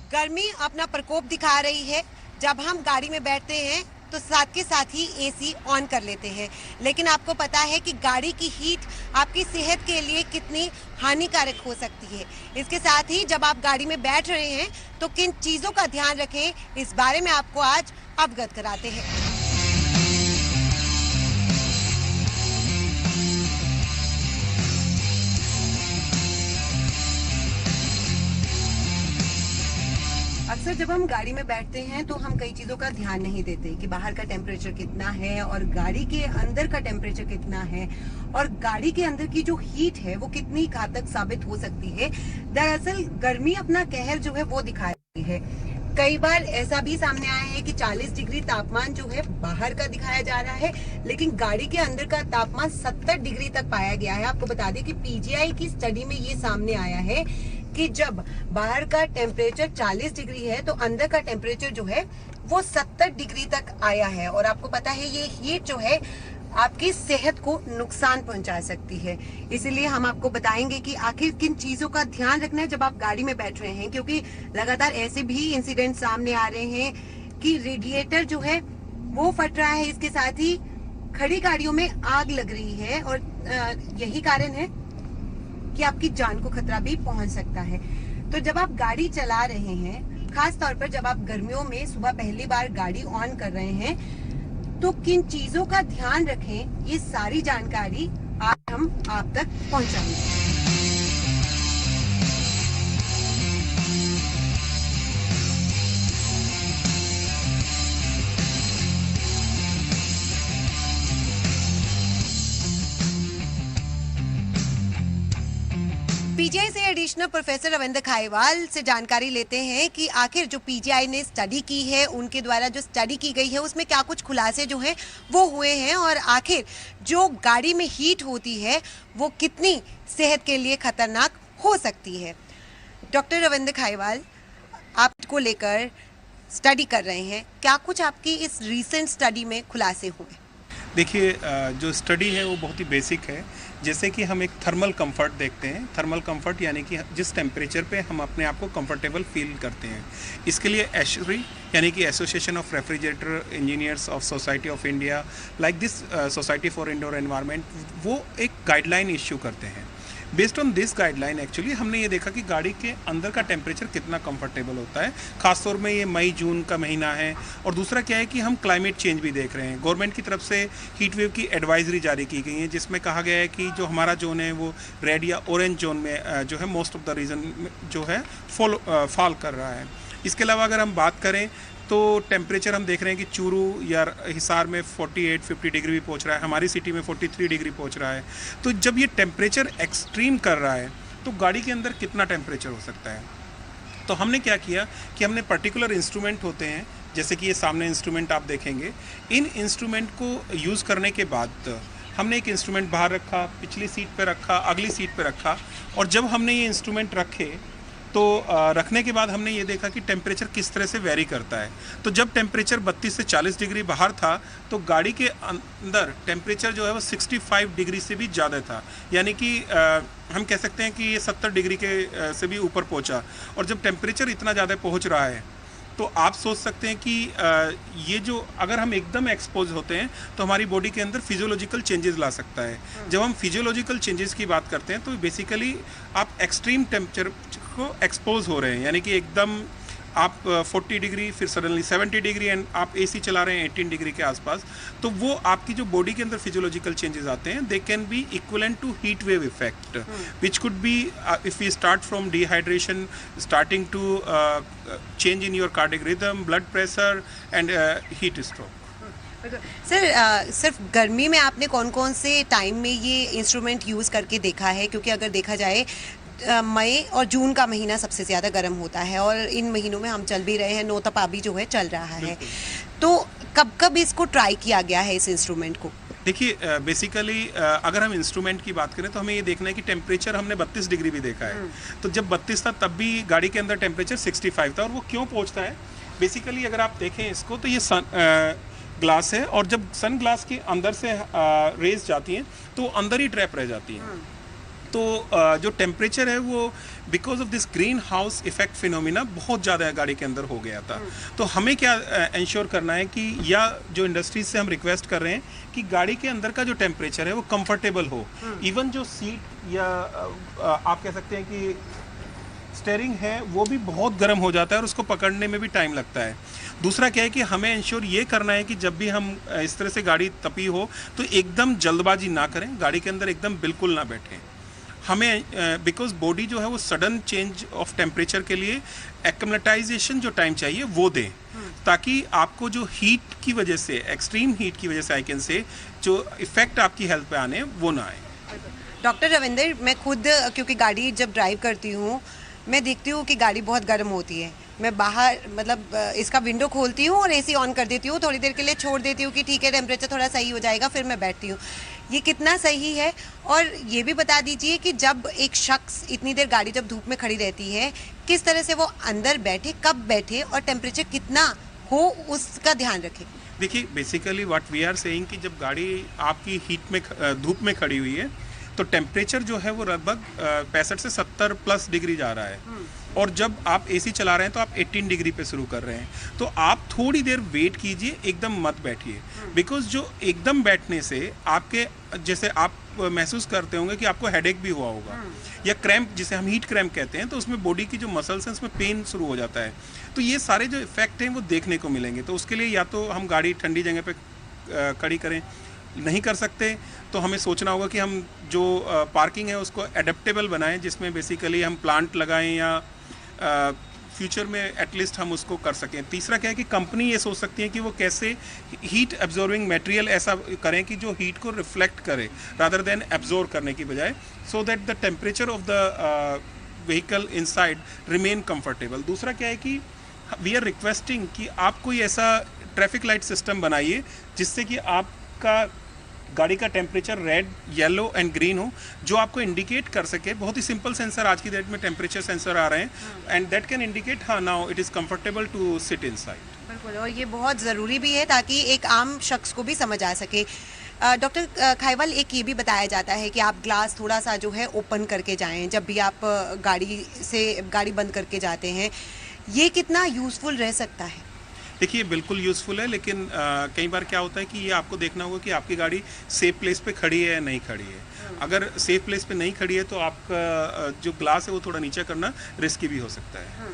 गर्मी अपना प्रकोप दिखा रही है। जब हम गाड़ी में बैठते हैं तो साथ के साथ ही एसी ऑन कर लेते हैं, लेकिन आपको पता है कि गाड़ी की हीट आपकी सेहत के लिए कितनी हानिकारक हो सकती है। इसके साथ ही जब आप गाड़ी में बैठ रहे हैं तो किन चीज़ों का ध्यान रखें, इस बारे में आपको आज अवगत कराते हैं। अक्सर जब हम गाड़ी में बैठते हैं तो हम कई चीज़ों का ध्यान नहीं देते कि बाहर का टेम्परेचर कितना है और गाड़ी के अंदर का टेम्परेचर कितना है और गाड़ी के अंदर की जो हीट है वो कितनी घातक साबित हो सकती है। दरअसल गर्मी अपना कहर जो है वो दिखा रही है। कई बार ऐसा भी सामने आया है कि 40 डिग्री तापमान जो है बाहर का दिखाया जा रहा है, लेकिन गाड़ी के अंदर का तापमान 70 डिग्री तक पाया गया है। आपको बता दें कि पीजीआई की स्टडी में ये सामने आया है कि जब बाहर का टेम्परेचर 40 डिग्री है तो अंदर का टेम्परेचर जो है वो 70 डिग्री तक आया है। और आपको पता है ये हीट जो है आपकी सेहत को नुकसान पहुंचा सकती है। इसीलिए हम आपको बताएंगे कि आखिर किन चीजों का ध्यान रखना है जब आप गाड़ी में बैठ रहे हैं, क्योंकि लगातार ऐसे भी इंसिडेंट सामने आ रहे हैं कि रेडिएटर जो है वो फट रहा है। इसके साथ ही खड़ी गाड़ियों में आग लग रही है और यही कारण है कि आपकी जान को खतरा भी पहुंच सकता है। तो जब आप गाड़ी चला रहे हैं, खास तौर पर जब आप गर्मियों में सुबह पहली बार गाड़ी ऑन कर रहे हैं, तो किन चीजों का ध्यान रखें, ये सारी जानकारी आज हम आप तक पहुंचाएंगे। पीजीआई से एडिशनल प्रोफेसर रविंद्र खाईवाल से जानकारी लेते हैं कि आखिर जो पीजीआई ने स्टडी की है, उनके द्वारा जो स्टडी की गई है उसमें क्या कुछ खुलासे जो हैं वो हुए हैं और आखिर जो गाड़ी में हीट होती है वो कितनी सेहत के लिए खतरनाक हो सकती है। डॉक्टर रविंद्र खाईवाल, आपको लेकर स्टडी कर रहे हैं, क्या कुछ आपकी इस रिसेंट स्टडी में खुलासे हुए? देखिए, जो स्टडी है वो बहुत ही बेसिक है। जैसे कि हम एक थर्मल कंफर्ट देखते हैं। थर्मल कंफर्ट यानी कि जिस टेम्परेचर पे हम अपने आप को कंफर्टेबल फील करते हैं। इसके लिए एशरी यानी कि association of refrigerator engineers of society of India, like this society for indoor environment, वो एक गाइडलाइन इश्यू करते हैं। Based on this guideline actually हमने ये देखा कि गाड़ी के अंदर का टेम्परेचर कितना कंफर्टेबल होता है। खासतौर में ये मई जून का महीना है। और दूसरा क्या है कि हम क्लाइमेट चेंज भी देख रहे हैं। गवर्नमेंट की तरफ से हीट वेव की एडवाइजरी जारी की गई है, जिसमें कहा गया है कि जो हमारा जोन है वो रेड या ऑरेंज जोन में जो है मोस्ट ऑफ द रीजन जो है फॉल कर रहा है। इसके अलावा अगर हम बात करें तो टेम्परेचर हम देख रहे हैं कि चूरू या हिसार में 48-50 डिग्री भी पहुंच रहा है। हमारी सिटी में 43 डिग्री पहुंच रहा है। तो जब ये टेम्परेचर एक्सट्रीम कर रहा है तो गाड़ी के अंदर कितना टेम्परेचर हो सकता है। तो हमने क्या किया कि हमने पर्टिकुलर इंस्ट्रूमेंट होते हैं, जैसे कि ये सामने इंस्ट्रूमेंट आप देखेंगे। इन इंस्ट्रूमेंट को यूज़ करने के बाद हमने एक इंस्ट्रूमेंट बाहर रखा, पिछली सीट पर रखा, अगली सीट पर रखा। और जब हमने ये इंस्ट्रूमेंट रखे तो रखने के बाद हमने ये देखा कि टेम्परेचर किस तरह से वेरी करता है। तो जब टेम्परेचर 32 से 40 डिग्री बाहर था तो गाड़ी के अंदर टेम्परेचर जो है वो 65 डिग्री से भी ज़्यादा था, यानी कि हम कह सकते हैं कि ये 70 डिग्री के से भी ऊपर पहुंचा। और जब टेम्परेचर इतना ज़्यादा पहुंच रहा है तो आप सोच सकते हैं कि ये जो अगर हम एकदम एक्सपोज होते हैं तो हमारी बॉडी के अंदर फिजियोलॉजिकल चेंजेस ला सकता है। जब हम फिजियोलॉजिकल चेंजेस की बात करते हैं तो बेसिकली आप एक्सट्रीम टेम्परेचर को एक्सपोज हो रहे हैं, यानी कि एकदम आप 40 डिग्री फिर सडनली 70 डिग्री एंड आप एसी चला रहे हैं 18 डिग्री के आसपास। तो वो आपकी जो बॉडी के अंदर फिजियोलॉजिकल चेंजेस आते हैं, they can be equivalent to heat wave effect, which could be if we start from dehydration, starting to change in your cardiac rhythm, blood pressure and heat stroke. Sir, सिर्फ गर्मी में आपने कौन कौन से time में ये इंस्ट्रूमेंट यूज़ करके देखा है? क्योंकि अगर देखा जाए मई और जून का महीना सबसे ज़्यादा गर्म होता है और इन महीनों में हम चल भी रहे हैं, नौतपा भी जो है चल रहा है। तो कब कब इसको ट्राई किया गया है इस इंस्ट्रूमेंट को? देखिए, बेसिकली अगर हम इंस्ट्रूमेंट की बात करें तो हमें ये देखना है कि टेम्परेचर हमने 32 डिग्री भी देखा है। तो जब 32 था तब भी गाड़ी के अंदर टेम्परेचर 65 था। और वो क्यों पहुंचता है, बेसिकली अगर आप देखें इसको तो ये ग्लास है और जब सन ग्लास के अंदर से रेज जाती हैं तो अंदर ही ट्रैप रह जाती हैं। तो जो टेम्परेचर है वो because of this green house effect phenomena बहुत ज़्यादा गाड़ी के अंदर हो गया था। तो हमें क्या इंश्योर करना है कि, या जो इंडस्ट्रीज से हम रिक्वेस्ट कर रहे हैं कि गाड़ी के अंदर का जो टेम्परेचर है वो कंफर्टेबल हो। इवन जो सीट या आप कह सकते हैं कि स्टेयरिंग है वो भी बहुत गर्म हो जाता है और उसको पकड़ने में भी टाइम लगता है। दूसरा क्या है कि हमें इंश्योर ये करना है कि जब भी हम इस तरह से गाड़ी तपी हो तो एकदम जल्दबाजी ना करें, गाड़ी के अंदर एकदम बिल्कुल ना बैठें। हमें बिकॉज बॉडी जो है वो सडन चेंज ऑफ टेम्परेचर के लिए एक्लेमेटाइजेशन जो टाइम चाहिए वो दें, ताकि आपको जो हीट की वजह से, एक्सट्रीम हीट की वजह से आई कैन से, जो इफेक्ट आपकी हेल्थ पे आने वो ना आए। डॉक्टर रविंदर, मैं खुद क्योंकि गाड़ी जब ड्राइव करती हूँ मैं देखती हूँ कि गाड़ी बहुत गर्म होती है। मैं बाहर मतलब इसका विंडो खोलती हूँ और एसी ऑन कर देती हूँ, थोड़ी देर के लिए छोड़ देती हूँ कि ठीक है टेम्परेचर थोड़ा सही हो जाएगा, फिर मैं बैठती हूँ। ये कितना सही है? और ये भी बता दीजिए कि जब एक शख्स इतनी देर गाड़ी जब धूप में खड़ी रहती है, किस तरह से वो अंदर बैठे, कब बैठे और टेम्परेचर कितना हो उसका ध्यान रखे। देखिए, basically what we are saying कि जब गाड़ी आपकी हीट में धूप में खड़ी हुई है तो टेम्परेचर जो है वो लगभग 65 से 70 प्लस डिग्री जा रहा है, और जब आप एसी चला रहे हैं तो आप 18 डिग्री पे शुरू कर रहे हैं। तो आप थोड़ी देर वेट कीजिए, एकदम मत बैठिए, बिकॉज जो एकदम बैठने से आपके, जैसे आप महसूस करते होंगे कि आपको हेडेक भी हुआ होगा या क्रैम्प, जिसे हम हीट क्रैम्प कहते हैं, तो उसमें बॉडी की जो मसल्स हैं उसमें पेन शुरू हो जाता है। तो ये सारे जो इफेक्ट हैं वो देखने को मिलेंगे। तो उसके लिए या तो हम गाड़ी ठंडी जगह पे खड़ी करें, नहीं कर सकते तो हमें सोचना होगा कि हम जो पार्किंग है उसको एडेप्टेबल बनाएं, जिसमें बेसिकली हम प्लांट लगाएं या फ्यूचर में एटलीस्ट हम उसको कर सकें। तीसरा क्या है कि कंपनी ये सोच सकती है कि वो कैसे हीट एब्जॉर्बिंग मटेरियल ऐसा करें कि जो हीट को रिफ्लेक्ट करे रादर देन एब्जॉर्ब करने की बजाय, so that the temperature of the vehicle inside remain comfortable. दूसरा क्या है कि वी आर रिक्वेस्टिंग कि आप कोई ऐसा ट्रैफिक लाइट सिस्टम बनाइए जिससे कि आपका गाड़ी का temperature red, yellow and green हो, जो आपको इंडिकेट कर सके। बहुत ही सिंपल सेंसर आज की डेट में टेम्परेचर सेंसर आ रहे हैं एंड दैट कैन इंडिकेट हाँ now it is comfortable to sit inside. बिल्कुल, और ये बहुत ज़रूरी भी है ताकि एक आम शख्स को भी समझ आ सके। डॉक्टर खाइवाल, एक ये भी बताया जाता है कि आप ग्लास थोड़ा सा जो है ओपन करके जाएं जब भी आप गाड़ी बंद करके जाते हैं। ये कितना यूज़फुल रह सकता है? देखिए, बिल्कुल यूज़फुल है, लेकिन कई बार क्या होता है कि ये आपको देखना होगा कि आपकी गाड़ी सेफ प्लेस पे खड़ी है या नहीं खड़ी है। अगर सेफ प्लेस पे नहीं खड़ी है तो आपका जो ग्लास है वो थोड़ा नीचे करना रिस्की भी हो सकता है।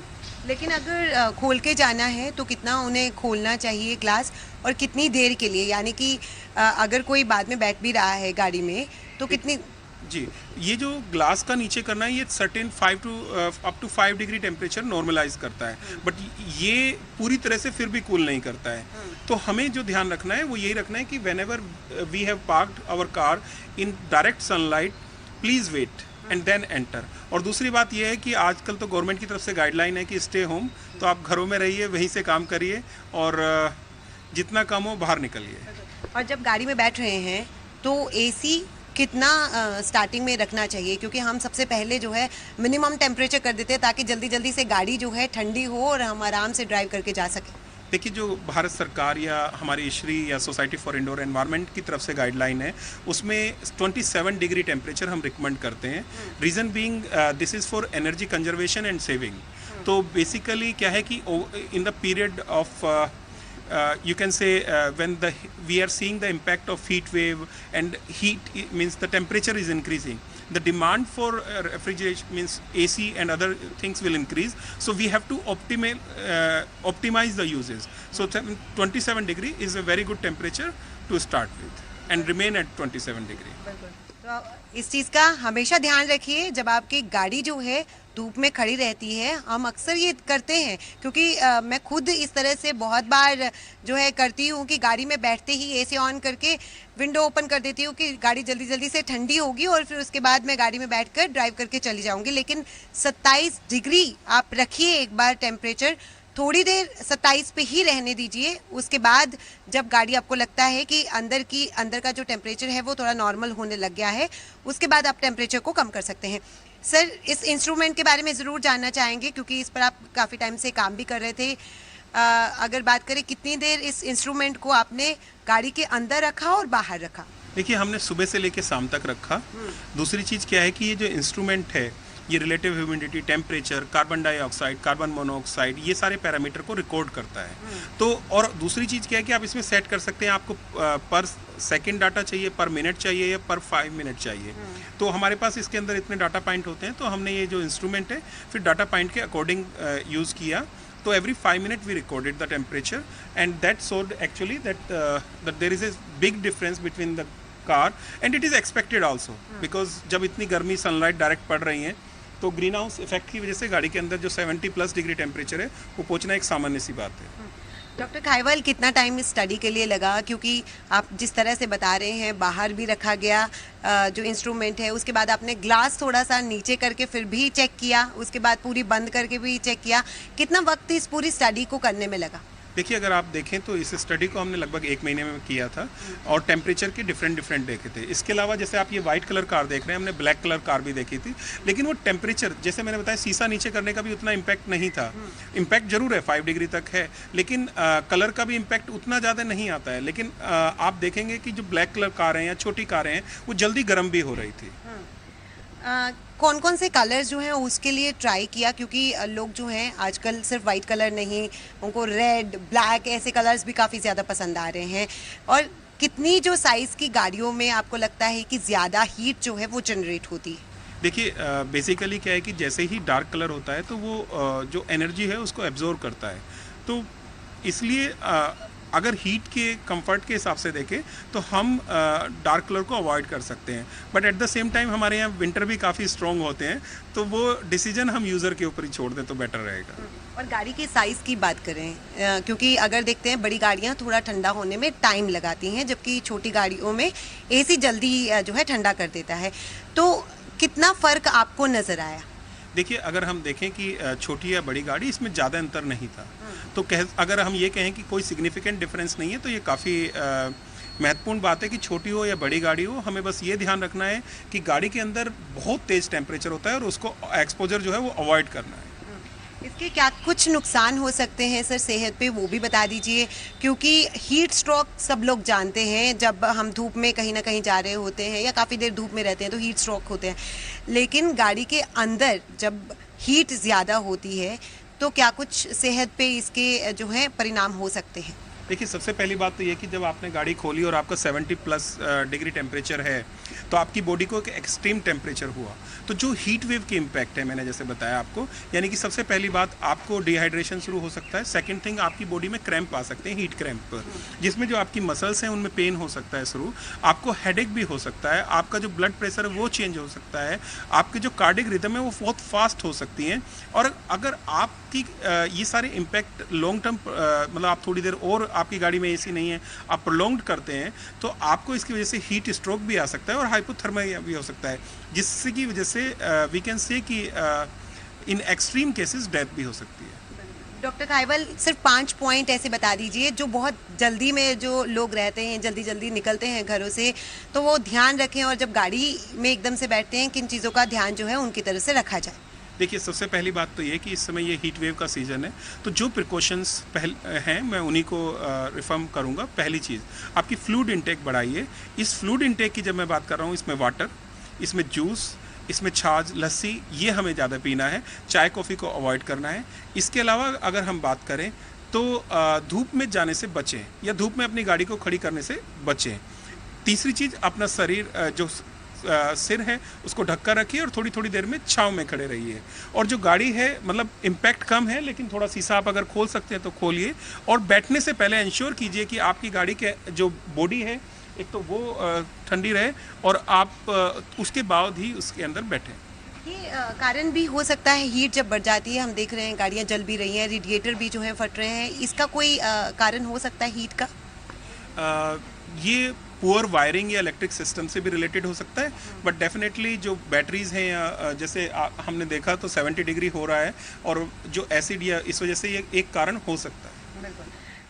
लेकिन अगर खोल के जाना है तो कितना उन्हें खोलना चाहिए ग्लास, और कितनी देर के लिए? यानी कि अगर कोई बाद में बैठ भी रहा है गाड़ी में तो कितनी? जी, ये जो ग्लास का नीचे करना है ये certain 5 to up to 5 degree temperature normalise करता है, बट ये पूरी तरह से फिर भी कूल नहीं करता है। तो हमें जो ध्यान रखना है वो यही रखना है कि whenever we have parked our car in direct sunlight, please wait and then enter. और दूसरी बात यह है कि आजकल तो गवर्नमेंट की तरफ से गाइडलाइन है कि स्टे होम, तो आप घरों में रहिए, वहीं से काम करिए और जितना कम हो बाहर निकलिए। और जब गाड़ी में बैठ रहे हैं तो एसी कितना स्टार्टिंग में रखना चाहिए? क्योंकि हम सबसे पहले जो है मिनिमम टेम्परेचर कर देते हैं ताकि जल्दी जल्दी से गाड़ी जो है ठंडी हो और हम आराम से ड्राइव करके जा सकें। देखिए, जो भारत सरकार या हमारी इशरी या सोसाइटी फॉर इंडोर एनवायरनमेंट की तरफ से गाइडलाइन है उसमें 27 डिग्री टेम्परेचर हम रिकमेंड करते हैं। Reason being this is for energy conservation and saving. तो बेसिकली क्या है कि in the period of you can say when we are seeing the impact of heat wave and heat means the temperature is increasing, the demand for refrigeration means AC and other things will increase, so we have to optimize the uses. So 27 degree is a very good temperature to start with and remain at 27 degree. तो इस चीज़ का हमेशा ध्यान रखिए जब आपकी गाड़ी जो है धूप में खड़ी रहती है। हम अक्सर ये करते हैं क्योंकि मैं खुद इस तरह से बहुत बार जो है करती हूँ कि गाड़ी में बैठते ही एसी ऑन करके विंडो ओपन कर देती हूँ कि गाड़ी जल्दी जल्दी से ठंडी होगी और फिर उसके बाद मैं गाड़ी में बैठकर ड्राइव करके चली जाऊँगी। लेकिन 27 डिग्री आप रखिए एक बार टेम्परेचर, थोड़ी देर 27 पे ही रहने दीजिए। उसके बाद जब गाड़ी आपको लगता है कि अंदर का जो टेम्परेचर है वो थोड़ा नॉर्मल होने लग गया है, उसके बाद आप टेम्परेचर को कम कर सकते हैं। सर, इस इंस्ट्रूमेंट के बारे में ज़रूर जानना चाहेंगे क्योंकि इस पर आप काफ़ी टाइम से काम भी कर रहे थे। अगर बात करें कितनी देर इस इंस्ट्रूमेंट को आपने गाड़ी के अंदर रखा और बाहर रखा? देखिए हमने सुबह से लेके शाम तक रखा। दूसरी चीज़ क्या है कि ये जो इंस्ट्रूमेंट है ये relative humidity, temperature, carbon dioxide, carbon monoxide, ये सारे पैरामीटर को रिकॉर्ड करता है। तो और दूसरी चीज़ क्या है कि आप इसमें सेट कर सकते हैं आपको पर सेकंड डाटा चाहिए, पर मिनट चाहिए या पर 5 मिनट चाहिए। तो हमारे पास इसके अंदर इतने डाटा पॉइंट होते हैं, तो हमने ये जो इंस्ट्रूमेंट है फिर डाटा पॉइंट के अकॉर्डिंग यूज़ किया। तो every 5 minutes we recorded the temperature and that showed actually that there is a big difference between the car and it is expected also because जब इतनी गर्मी सनलाइट डायरेक्ट पड़ रही है तो ग्रीन हाउस इफेक्ट की वजह से गाड़ी के अंदर जो 70+ डिग्री टेम्परेचर है वो पहुंचना एक सामान्य सी बात है। डॉक्टर खाइवाल, कितना टाइम इस स्टडी के लिए लगा? क्योंकि आप जिस तरह से बता रहे हैं बाहर भी रखा गया जो इंस्ट्रूमेंट है, उसके बाद आपने ग्लास थोड़ा सा नीचे करके फिर भी चेक किया, उसके बाद पूरी बंद करके भी चेक किया। कितना वक्त इस पूरी स्टडी को करने में लगा? देखिए अगर आप देखें तो इस स्टडी को हमने लगभग 1 महीने में किया था और टेम्परेचर के डिफरेंट देखे थे। इसके अलावा जैसे आप ये वाइट कलर कार देख रहे हैं, हमने ब्लैक कलर कार भी देखी थी, लेकिन वो टेम्परेचर जैसे मैंने बताया शीशा नीचे करने का भी उतना इम्पैक्ट नहीं था। इम्पैक्ट जरूर है 5 डिग्री तक है, लेकिन कलर का भी इम्पैक्ट उतना ज़्यादा नहीं आता है। लेकिन आप देखेंगे कि जो ब्लैक कलर कार हैं या छोटी कारें हैं वो जल्दी गर्म भी हो रही थी। कौन कौन से कलर्स जो हैं उसके लिए ट्राई किया? क्योंकि लोग जो हैं आजकल सिर्फ वाइट कलर नहीं, उनको रेड, ब्लैक ऐसे कलर्स भी काफ़ी ज़्यादा पसंद आ रहे हैं। और कितनी जो साइज़ की गाड़ियों में आपको लगता है कि ज़्यादा हीट जो है वो जनरेट होती है? देखिए बेसिकली क्या है कि जैसे ही डार्क कलर होता है तो वो जो एनर्जी है उसको एब्जॉर्ब करता है। तो इसलिए अगर हीट के कंफर्ट के हिसाब से देखें तो हम डार्क कलर को अवॉइड कर सकते हैं, but at the same time हमारे यहाँ विंटर भी काफ़ी स्ट्रॉन्ग होते हैं, तो वो डिसीजन हम यूज़र के ऊपर ही छोड़ दें तो बेटर रहेगा। और गाड़ी के साइज़ की बात करें, क्योंकि अगर देखते हैं बड़ी गाड़ियाँ थोड़ा ठंडा होने में टाइम लगाती हैं, जबकि छोटी गाड़ियों में एसी जल्दी जो है ठंडा कर देता है, तो कितना फ़र्क आपको नज़र आया? देखिए अगर हम देखें कि छोटी या बड़ी गाड़ी, इसमें ज़्यादा अंतर नहीं था। तो अगर हम ये कहें कि कोई सिग्निफिकेंट डिफरेंस नहीं है तो ये काफ़ी महत्वपूर्ण बात है कि छोटी हो या बड़ी गाड़ी हो, हमें बस ये ध्यान रखना है कि गाड़ी के अंदर बहुत तेज़ टेम्परेचर होता है और उसको एक्सपोजर जो है वो अवॉइड करना है। इसके क्या कुछ नुकसान हो सकते हैं सर सेहत पे, वो भी बता दीजिए। क्योंकि हीट स्ट्रोक सब लोग जानते हैं, जब हम धूप में कहीं ना कहीं जा रहे होते हैं या काफ़ी देर धूप में रहते हैं तो हीट स्ट्रोक होते हैं, लेकिन गाड़ी के अंदर जब हीट ज़्यादा होती है तो क्या कुछ सेहत पे इसके जो है परिणाम हो सकते हैं? देखिए सबसे पहली बात तो ये कि जब आपने गाड़ी खोली और आपका 70+ डिग्री टेम्परेचर है तो आपकी बॉडी को एक एक्सट्रीम टेम्परेचर हुआ, तो जो हीट वेव की इम्पैक्ट है मैंने जैसे बताया आपको, यानी कि सबसे पहली बात आपको डिहाइड्रेशन शुरू हो सकता है। सेकंड थिंग, आपकी बॉडी में क्रैम्प आ सकते हैं, हीट क्रैम्प, जिसमें जो आपकी मसल्स हैं उनमें पेन हो सकता है शुरू, आपको हेडेक भी हो सकता है, आपका जो ब्लड प्रेशर है वो चेंज हो सकता है, आपकी जो कार्डिक रिदम है वो बहुत फास्ट हो सकती हैं। और अगर आपकी ये सारे इम्पैक्ट लॉन्ग टर्म मतलब आप थोड़ी देर और आपकी गाड़ी में एसी नहीं है, आप प्रोलॉन्ग्ड करते हैं तो आपको इसकी वजह से हीट स्ट्रोक भी आ सकता है और हाइपोथर्मिया भी हो सकता है, जिससे की वजह से वी कैन से कि इन एक्सट्रीम केसेस डेथ भी हो सकती है। डॉक्टर खाइवाल, सिर्फ 5 पॉइंट ऐसे बता दीजिए जो बहुत जल्दी में जो लोग रहते हैं, जल्दी निकलते हैं घरों से, तो वो ध्यान रखें और जब गाड़ी में एकदम से बैठते हैं किन चीज़ों का ध्यान जो है उनकी तरफ से रखा जाए। देखिए सबसे पहली बात तो ये कि इस समय ये हीट वेव का सीज़न है, तो जो प्रिकॉशंस हैं मैं उन्हीं को रिफर्म करूँगा। पहली चीज़, आपकी फ्लूइड इंटेक बढ़ाइए। इस फ्लूइड इंटेक की जब मैं बात कर रहा हूँ, इसमें वाटर, इसमें जूस, इसमें छाछ, लस्सी, ये हमें ज़्यादा पीना है, चाय कॉफ़ी को अवॉइड करना है। इसके अलावा अगर हम बात करें तो धूप में जाने से बचें या धूप में अपनी गाड़ी को खड़ी करने से बचें। तीसरी चीज़, अपना शरीर जो सिर है उसको ढककर रखिए और थोड़ी थोड़ी देर में छांव में खड़े रहिए। और जो गाड़ी है मतलब इम्पैक्ट कम है, लेकिन थोड़ा शीशा आप अगर खोल सकते हैं तो खोलिए। और बैठने से पहले इंश्योर कीजिए कि आपकी गाड़ी के जो बॉडी है एक तो वो ठंडी रहे और आप उसके बाद ही उसके अंदर बैठें। ये कारण भी हो सकता है, हीट जब बढ़ जाती है, हम देख रहे हैं गाड़ियाँ जल भी रही हैं, रेडिएटर भी जो है फट रहे हैं, इसका कोई कारण हो सकता है हीट का? ये पुअर वायरिंग या इलेक्ट्रिक सिस्टम से भी रिलेटेड हो सकता है, बट डेफिनेटली जो बैटरीज हैं या जैसे हमने देखा तो 70 डिग्री हो रहा है और जो एसिड या इस वजह से ये एक कारण हो सकता है। बिल्कुल।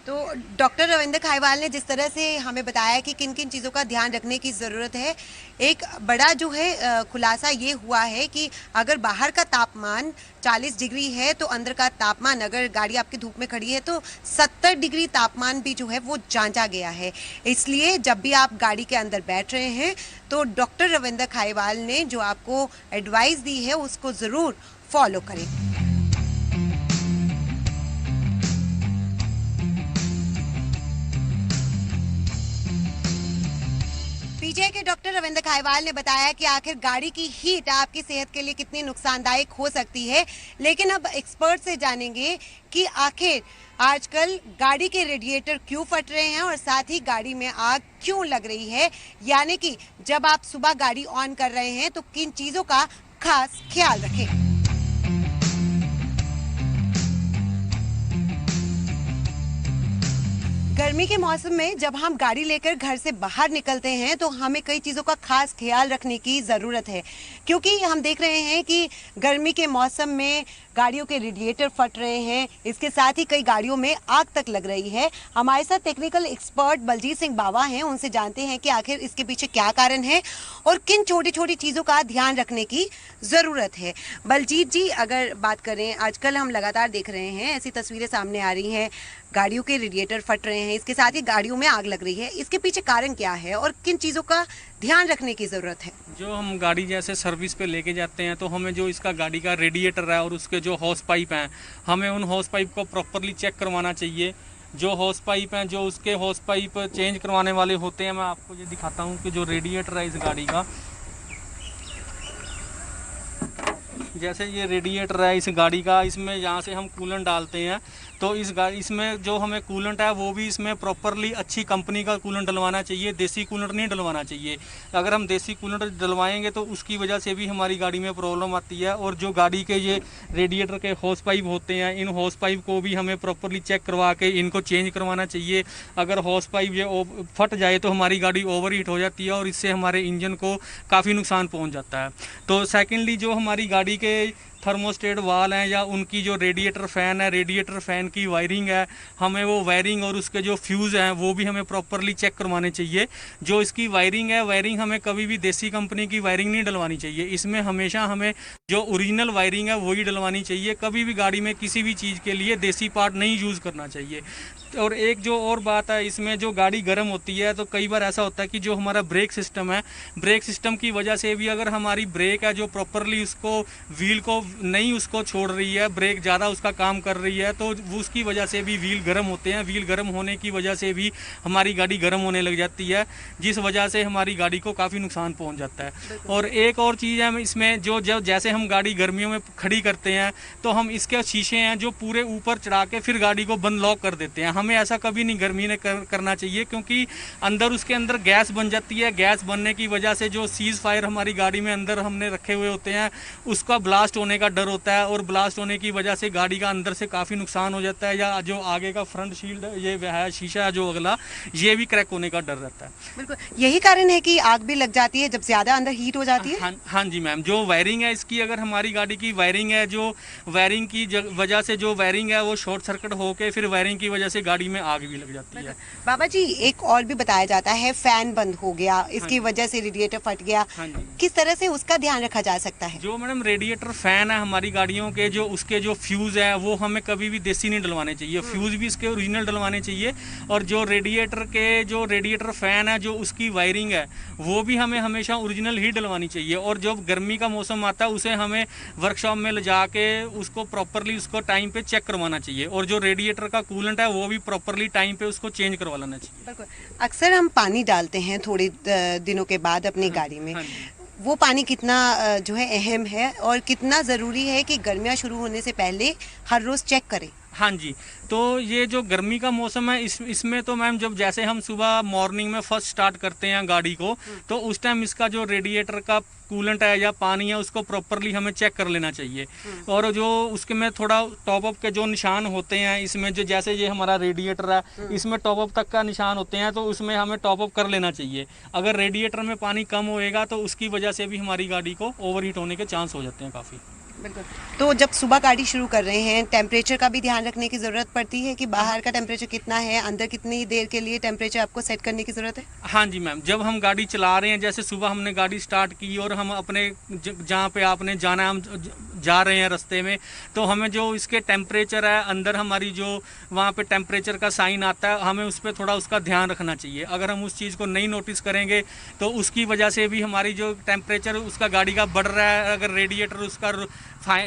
तो डॉक्टर रविंद्र खाइवाल ने जिस तरह से हमें बताया कि किन किन चीज़ों का ध्यान रखने की ज़रूरत है, एक बड़ा जो है खुलासा ये हुआ है कि अगर बाहर का तापमान 40 डिग्री है तो अंदर का तापमान, अगर गाड़ी आपकी धूप में खड़ी है तो 70 डिग्री तापमान भी जो है वो जांचा गया है। इसलिए जब भी आप गाड़ी के अंदर बैठ रहे हैं तो डॉक्टर रविंद्र खाइवाल ने जो आपको एडवाइस दी है उसको ज़रूर फॉलो करें। पीजीआई के डॉक्टर रविंद्र खाइवाल ने बताया कि आखिर गाड़ी की हीट आपकी सेहत के लिए कितनी नुकसानदायक हो सकती है, लेकिन अब एक्सपर्ट से जानेंगे कि आखिर आजकल गाड़ी के रेडिएटर क्यों फट रहे हैं और साथ ही गाड़ी में आग क्यों लग रही है, यानी कि जब आप सुबह गाड़ी ऑन कर रहे हैं तो किन चीज़ों का खास ख्याल रखें। गर्मी के मौसम में जब हम गाड़ी लेकर घर से बाहर निकलते हैं तो हमें कई चीज़ों का खास ख्याल रखने की ज़रूरत है, क्योंकि हम देख रहे हैं कि गर्मी के मौसम में गाड़ियों के रेडिएटर फट रहे हैं, इसके साथ ही कई गाड़ियों में आग तक लग रही है। हमारे साथ टेक्निकल एक्सपर्ट बलजीत सिंह बावा हैं, उनसे जानते हैं कि आखिर इसके पीछे क्या कारण है और किन छोटी छोटी चीज़ों का ध्यान रखने की ज़रूरत है। बलजीत जी, अगर बात करें, आजकल हम लगातार देख रहे हैं ऐसी तस्वीरें सामने आ रही हैं, गाड़ियों के रेडिएटर फट रहे हैं, इसके साथ ही गाड़ियों में आग लग रही है, इसके पीछे कारण क्या है और किन चीज़ों का ध्यान रखने की ज़रूरत है? जो हम गाड़ी जैसे सर्विस पे लेके जाते हैं तो हमें जो इसका गाड़ी का रेडिएटर है और उसके जो हॉस पाइप हैं, हमें उन हॉस पाइप को प्रॉपरली चेक करवाना चाहिए। जो हॉस पाइप हैं, जो उसके हॉस पाइप चेंज करवाने वाले होते हैं, मैं आपको ये दिखाता हूँ कि जो रेडिएटर है इस गाड़ी का, जैसे ये रेडिएटर है इस गाड़ी का, इसमें यहाँ से हम कूलेंट डालते हैं तो इस गाड़ी इसमें जो हमें कूलेंट है वो भी इसमें प्रॉपरली अच्छी कंपनी का कूलेंट डलवाना चाहिए, देसी कूलेंट नहीं डलवाना चाहिए। अगर हम देसी कूलेंट डलवाएंगे तो उसकी वजह से भी हमारी गाड़ी में प्रॉब्लम आती है। और जो गाड़ी के ये रेडिएटर के हॉस पाइप होते हैं, इन हॉस पाइप को भी हमें प्रॉपरली चेक करवा के इनको चेंज करवाना चाहिए। अगर हॉस पाइप ये फट जाए तो हमारी गाड़ी ओवर हीट हो जाती है और इससे हमारे इंजन को काफ़ी नुकसान पहुँच जाता है। तो सेकेंडली जो हमारी गाड़ी के थर्मोस्टेट वाल हैं या उनकी जो रेडिएटर फ़ैन है, रेडिएटर फ़ैन की वायरिंग है, हमें वो वायरिंग और उसके जो फ्यूज़ हैं वो भी हमें प्रॉपरली चेक करवाने चाहिए। जो इसकी वायरिंग है, वायरिंग हमें कभी भी देसी कंपनी की वायरिंग नहीं डलवानी चाहिए। इसमें हमेशा हमें जो ओरिजिनल वायरिंग है वही डलवानी चाहिए। कभी भी गाड़ी में किसी भी चीज़ के लिए देसी पार्ट नहीं यूज़ करना चाहिए। और एक जो और बात है, इसमें जो गाड़ी गर्म होती है तो कई बार ऐसा होता है कि जो हमारा ब्रेक सिस्टम है, ब्रेक सिस्टम की वजह से भी अगर हमारी ब्रेक है जो प्रॉपरली उसको व्हील को नहीं उसको छोड़ रही है, ब्रेक ज़्यादा उसका काम कर रही है, तो उसकी वजह से भी व्हील गर्म होते हैं। व्हील गर्म होने की वजह से भी हमारी गाड़ी गर्म होने लग जाती है, जिस वजह से हमारी गाड़ी को काफ़ी नुकसान पहुँच जाता है। और एक और चीज़ है इसमें, जो जैसे हम गाड़ी गर्मियों में खड़ी करते हैं तो हम इसके शीशे हैं जो पूरे ऊपर चढ़ा के फिर गाड़ी को बंद लॉक कर देते हैं। हमें ऐसा कभी नहीं गर्मी में करना चाहिए, क्योंकि अंदर उसके अंदर गैस बन जाती है। गैस बनने की वजह से जो सीज फायर हमारी गाड़ी में अंदर हमने रखे हुए होते हैं उसका ब्लास्ट होने का डर होता है और ब्लास्ट होने की वजह से गाड़ी का अंदर से काफ़ी नुकसान हो जाता है, या जो आगे का फ्रंट शील्ड ये है शीशा जो अगला, ये भी क्रैक होने का डर रहता है। बिल्कुल, यही कारण है कि आग भी लग जाती है जब ज़्यादा अंदर हीट हो जाती है। हाँ जी मैम, जो वायरिंग है इसकी, अगर हमारी गाड़ी की वायरिंग है, जो वायरिंग की वजह से जो वायरिंग है वो शॉर्ट सर्किट होकर फिर वायरिंग की वजह से गाड़ी में आग भी लग जाती है। बाबा जी, एक और भी बताया जाता है फैन बंद हो गया, इसकी वजह से रेडिएटर फट गया, किस तरह से उसका ध्यान रखा जा सकता है? जो मैडम रेडिएटर फैन है हमारी गाड़ियों के, जो उसके जो फ्यूज है वो हमें कभी भी देसी नहीं डलवाने चाहिए, फ्यूज भी इसके ओरिजिनल डलवाने चाहिए। और जो रेडिएटर फैन है, जो उसकी वायरिंग है वो भी हमें हमेशा ओरिजिनल ही डलवानी चाहिए। और जब गर्मी का मौसम आता है उसे हमें वर्कशॉप में ले जाके उसको प्रॉपरली उसको टाइम पे चेक करवाना चाहिए। और जो रेडिएटर का कूलेंट है वो भी प्रॉपरली टाइम पे उसको चेंज करवा लेना चाहिए। बिल्कुल, अक्सर हम पानी डालते हैं थोड़े दिनों के बाद अपनी गाड़ी में, वो पानी कितना जो है अहम है और कितना ज़रूरी है कि गर्मियाँ शुरू होने से पहले हर रोज़ चेक करें? हाँ जी, तो ये जो गर्मी का मौसम है इसमें तो मैम जब जैसे हम सुबह मॉर्निंग में फर्स्ट स्टार्ट करते हैं गाड़ी को, तो उस टाइम इसका जो रेडिएटर का कूलेंट है या पानी है उसको प्रॉपरली हमें चेक कर लेना चाहिए। और जो उसके में थोड़ा टॉप अप के जो निशान होते हैं इसमें, जो जैसे ये हमारा रेडिएटर है इसमें टॉप अप तक का निशान होते हैं, तो उसमें हमें टॉप अप कर लेना चाहिए। अगर रेडिएटर में पानी कम होएगा तो उसकी वजह से भी हमारी गाड़ी को ओवरहीट होने के चांस हो जाते हैं काफ़ी। बिल्कुल। तो जब सुबह गाड़ी शुरू कर रहे हैं, टेम्परेचर का भी ध्यान रखने की ज़रूरत पड़ती है कि बाहर का टेम्परेचर कितना है, अंदर कितनी देर के लिए टेम्परेचर आपको सेट करने की ज़रूरत है? हाँ जी मैम, जब हम गाड़ी चला रहे हैं, जैसे सुबह हमने गाड़ी स्टार्ट की और हम अपने जहाँ पे आपने जाना है, हम जा रहे हैं रास्ते में, तो हमें जो इसके टेम्परेचर है अंदर हमारी जो वहाँ पे टेम्परेचर का साइन आता है, हमें उस पर थोड़ा उसका ध्यान रखना चाहिए। अगर हम उस चीज़ को नहीं नोटिस करेंगे तो उसकी वजह से भी हमारी जो टेम्परेचर उसका गाड़ी का बढ़ रहा है, अगर रेडिएटर उसका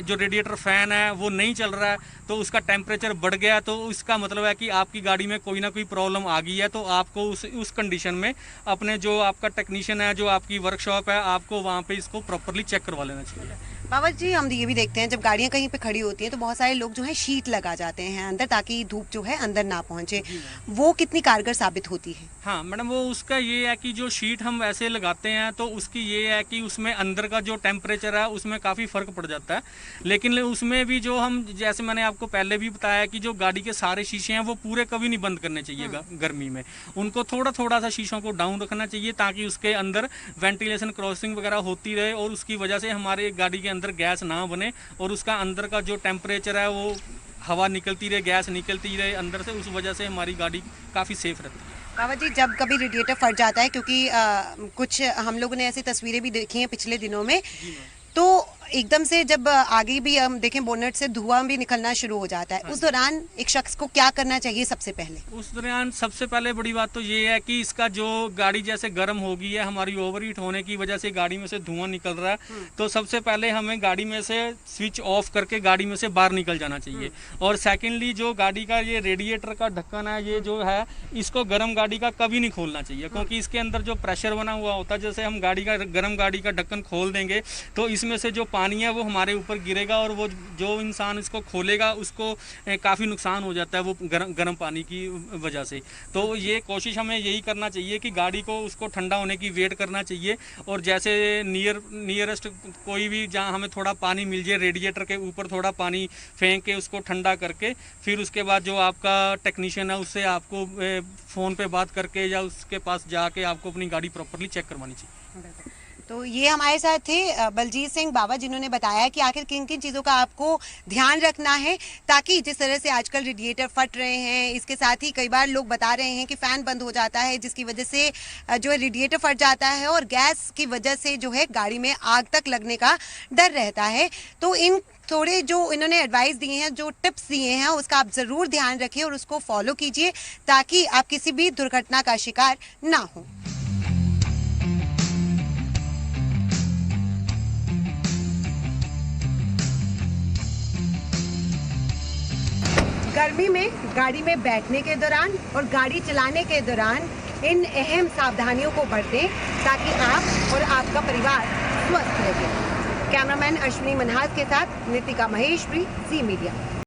जो रेडिएटर फ़ैन है वो नहीं चल रहा है तो उसका टेम्परेचर बढ़ गया, तो उसका मतलब है कि आपकी गाड़ी में कोई ना कोई प्रॉब्लम आ गई है। तो आपको उस कंडीशन में अपने जो आपका टेक्नीशियन है, जो आपकी वर्कशॉप है, आपको वहाँ पे इसको प्रॉपरली चेक करवा लेना चाहिए। बाबा जी, हम ये भी देखते हैं जब गाड़ियां कहीं पे खड़ी होती हैं तो बहुत सारे लोग जो है शीट लगा जाते हैं अंदर ताकि धूप जो है अंदर ना पहुंचे, वो कितनी कारगर साबित होती है? हाँ मैडम, वो उसका ये है कि जो शीट हम वैसे लगाते हैं तो उसकी ये है कि उसमें अंदर का जो टेम्परेचर है उसमें काफ़ी फ़र्क पड़ जाता है। लेकिन उसमें भी जो हम, जैसे मैंने आपको पहले भी बताया कि जो गाड़ी के सारे शीशे हैं वो पूरे कभी नहीं बंद करने चाहिए गर्मी में। उनको थोड़ा थोड़ा सा शीशों को डाउन रखना चाहिए ताकि उसके अंदर वेंटिलेशन क्रॉसिंग वगैरह होती रहे और उसकी वजह से हमारे गाड़ी के अंदर गैस ना बने और उसका अंदर का जो टेम्परेचर है वो हवा निकलती रहे, गैस निकलती रहे अंदर से, उस वजह से हमारी गाड़ी काफ़ी सेफ रहती है। बाबा जी, जब कभी रेडिएटर फट जाता है, क्योंकि कुछ हम लोगों ने ऐसी तस्वीरें भी देखी हैं पिछले दिनों में, तो एकदम से जब आगे भी हम देखें बोनट से धुआं भी निकलना शुरू हो जाता है, उस दौरान एक शख्स को क्या करना चाहिए? सबसे पहले उस दौरान सबसे पहले बड़ी बात तो ये है कि इसका जो गाड़ी जैसे गर्म हो गई है, हमारी ओवरहीट होने की वजह से गाड़ी में से धुआं निकल रहा है, तो सबसे पहले हमें गाड़ी में से स्विच ऑफ करके गाड़ी में से बाहर निकल जाना चाहिए। और सेकेंडली जो गाड़ी का ये रेडिएटर का ढक्कन है, ये जो है इसको गर्म गाड़ी का कभी नहीं खोलना चाहिए, क्योंकि इसके अंदर जो प्रेशर बना हुआ होता है, जैसे हम गर्म गाड़ी का ढक्कन खोल देंगे तो इसमें से जो पानी है वो हमारे ऊपर गिरेगा और वो जो इंसान इसको खोलेगा उसको काफ़ी नुकसान हो जाता है वो गर्म पानी की वजह से। तो ये कोशिश हमें यही करना चाहिए कि गाड़ी को उसको ठंडा होने की वेट करना चाहिए और जैसे नियरेस्ट कोई भी जहाँ हमें थोड़ा पानी मिल जाए, रेडिएटर के ऊपर थोड़ा पानी फेंक के उसको ठंडा करके फिर उसके बाद जो आपका टेक्नीशियन है उससे आपको फ़ोन पे बात करके या उसके पास जाके आपको अपनी गाड़ी प्रॉपरली चेक करवानी चाहिए। तो ये हमारे साथ थे बलजीत सिंह बाबा, जिन्होंने बताया कि आखिर किन किन चीज़ों का आपको ध्यान रखना है ताकि जिस तरह से आजकल रेडिएटर फट रहे हैं, इसके साथ ही कई बार लोग बता रहे हैं कि फ़ैन बंद हो जाता है जिसकी वजह से जो है रेडिएटर फट जाता है और गैस की वजह से जो है गाड़ी में आग तक लगने का डर रहता है। तो इन थोड़े जो इन्होंने एडवाइस दिए हैं, जो टिप्स दिए हैं, उसका आप ज़रूर ध्यान रखिए और उसको फॉलो कीजिए ताकि आप किसी भी दुर्घटना का शिकार ना हो। गर्मी में गाड़ी में बैठने के दौरान और गाड़ी चलाने के दौरान इन अहम सावधानियों को बरतें ताकि आप और आपका परिवार स्वस्थ रहे। कैमरामैन अश्विनी मनहास के साथ नितिका महेश्वरी, जी मीडिया।